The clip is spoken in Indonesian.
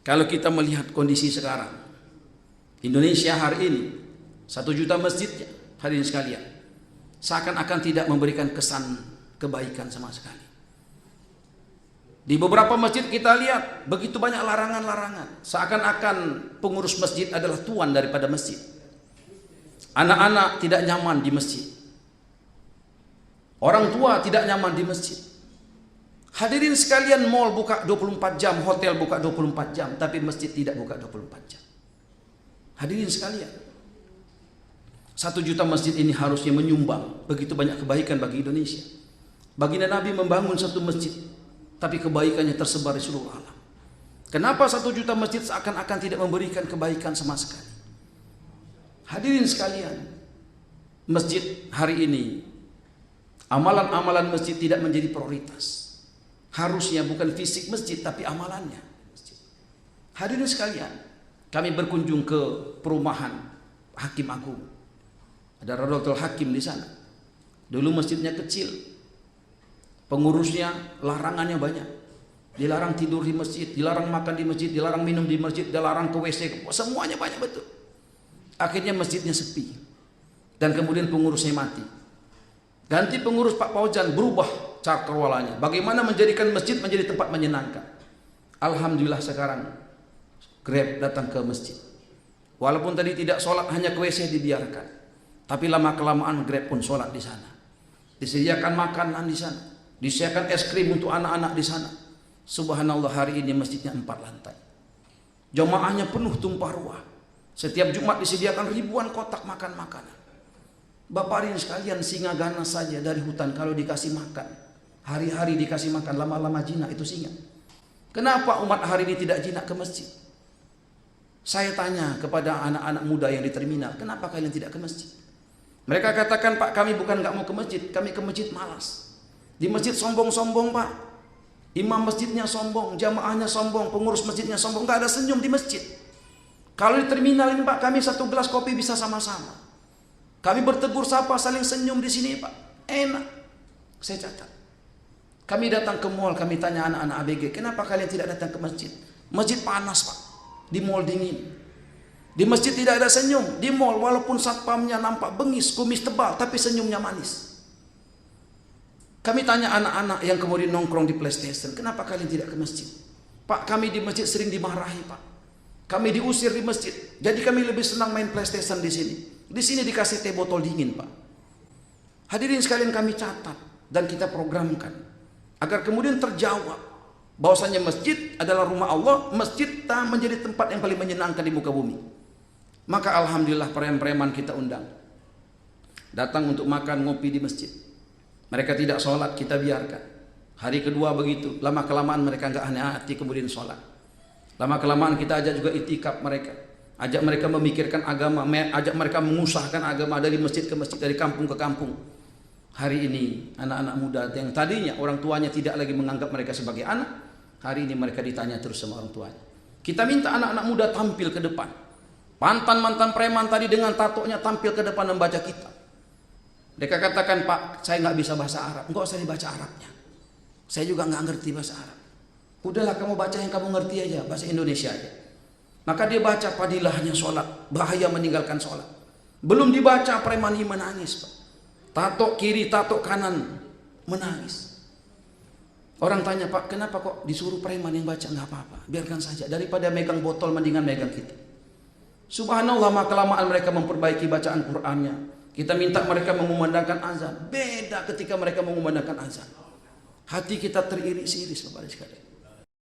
Kalau kita melihat kondisi sekarang, Indonesia hari ini 1 juta masjidnya, hadirin sekalian, seakan-akan tidak memberikan kesan kebaikan sama sekali. Di beberapa masjid kita lihat begitu banyak larangan-larangan, seakan-akan pengurus masjid adalah tuan daripada masjid. Anak-anak tidak nyaman di masjid, orang tua tidak nyaman di masjid. Hadirin sekalian, mall buka 24 jam, hotel buka 24 jam, tapi masjid tidak buka 24 jam. Hadirin sekalian, 1 juta masjid ini harusnya menyumbang begitu banyak kebaikan bagi Indonesia. Baginda Nabi membangun 1 masjid, tapi kebaikannya tersebar di seluruh alam. Kenapa 1 juta masjid seakan-akan tidak memberikan kebaikan sama sekali? Hadirin sekalian, masjid hari ini, amalan-amalan masjid tidak menjadi prioritas. Harusnya bukan fisik masjid, tapi amalannya. Hadirin sekalian, kami berkunjung ke perumahan Hakim Agung. Ada Rodotul Hakim di sana. Dulu masjidnya kecil, pengurusnya larangannya banyak. Dilarang tidur di masjid, dilarang makan di masjid, dilarang minum di masjid, dilarang ke WC, semuanya banyak betul. Akhirnya masjidnya sepi, dan kemudian pengurusnya mati. Ganti pengurus Pak Paujan, berubah cakrawalanya. Bagaimana menjadikan masjid menjadi tempat menyenangkan. Alhamdulillah sekarang Grab datang ke masjid. Walaupun tadi tidak sholat, hanya ke WC dibiarkan. Tapi lama-kelamaan Grab pun sholat di sana. Disediakan makanan di sana. Disediakan es krim untuk anak-anak di sana. Subhanallah, hari ini masjidnya 4 lantai. Jamaahnya penuh tumpah ruah. Setiap Jumat disediakan ribuan kotak makan makanan. Bapak hadirin sekalian, singa ganas saja dari hutan kalau dikasih makan, hari-hari dikasih makan, lama-lama jinak itu singa. Kenapa umat hari ini tidak jinak ke masjid? Saya tanya kepada anak-anak muda yang di terminal, kenapa kalian tidak ke masjid? Mereka katakan, Pak, kami bukan nggak mau ke masjid, kami ke masjid malas. Di masjid sombong-sombong, Pak. Imam masjidnya sombong, jamaahnya sombong, pengurus masjidnya sombong, nggak ada senyum di masjid. Kalau di terminal ini, Pak, kami 1 gelas kopi bisa sama-sama. Kami bertegur sapa, saling senyum di sini, Pak. Enak. Saya catat. Kami datang ke mall, kami tanya anak-anak ABG, kenapa kalian tidak datang ke masjid? Masjid panas, Pak. Di mall dingin. Di masjid tidak ada senyum. Di mall walaupun satpamnya nampak bengis, kumis tebal, tapi senyumnya manis. Kami tanya anak-anak yang kemudian nongkrong di PlayStation, kenapa kalian tidak ke masjid? Pak, kami di masjid sering dimarahi, Pak. Kami diusir di masjid. Jadi kami lebih senang main PlayStation di sini. Di sini dikasih teh botol dingin, Pak. Hadirin sekalian, kami catat dan kita programkan agar kemudian terjawab bahwasanya masjid adalah rumah Allah, masjid menjadi tempat yang paling menyenangkan di muka bumi. Maka alhamdulillah preman-preman kita undang datang untuk makan ngopi di masjid. Mereka tidak sholat, kita biarkan. Hari kedua begitu, lama kelamaan mereka nggak hati-hati kemudian sholat. Lama kelamaan kita ajak juga itikaf mereka. Ajak mereka memikirkan agama, ajak mereka mengusahakan agama dari masjid ke masjid, dari kampung ke kampung. Hari ini anak-anak muda yang tadinya orang tuanya tidak lagi menganggap mereka sebagai anak, hari ini mereka ditanya terus sama orang tuanya. Kita minta anak-anak muda tampil ke depan. Mantan-mantan preman tadi dengan tatonya tampil ke depan membaca kitab. Mereka katakan, Pak, saya nggak bisa bahasa Arab. Enggak usah dibaca Arabnya. Saya juga nggak ngerti bahasa Arab. Udahlah, kamu baca yang kamu ngerti aja, bahasa Indonesia aja. Maka dia baca padilahnya sholat, bahaya meninggalkan sholat. Belum dibaca preman ini menangis, Pak. Tato kiri, tato kanan, menangis. Orang tanya, Pak, kenapa kok disuruh preman yang baca? Nggak apa-apa, biarkan saja. Daripada megang botol, mendingan megang kita. Subhanallah, maka kelamaan mereka memperbaiki bacaan Qur'annya. Kita minta mereka mengumandangkan azan. Beda ketika mereka mengumandangkan azan. Hati kita teriris-iris, Bapak sekalian.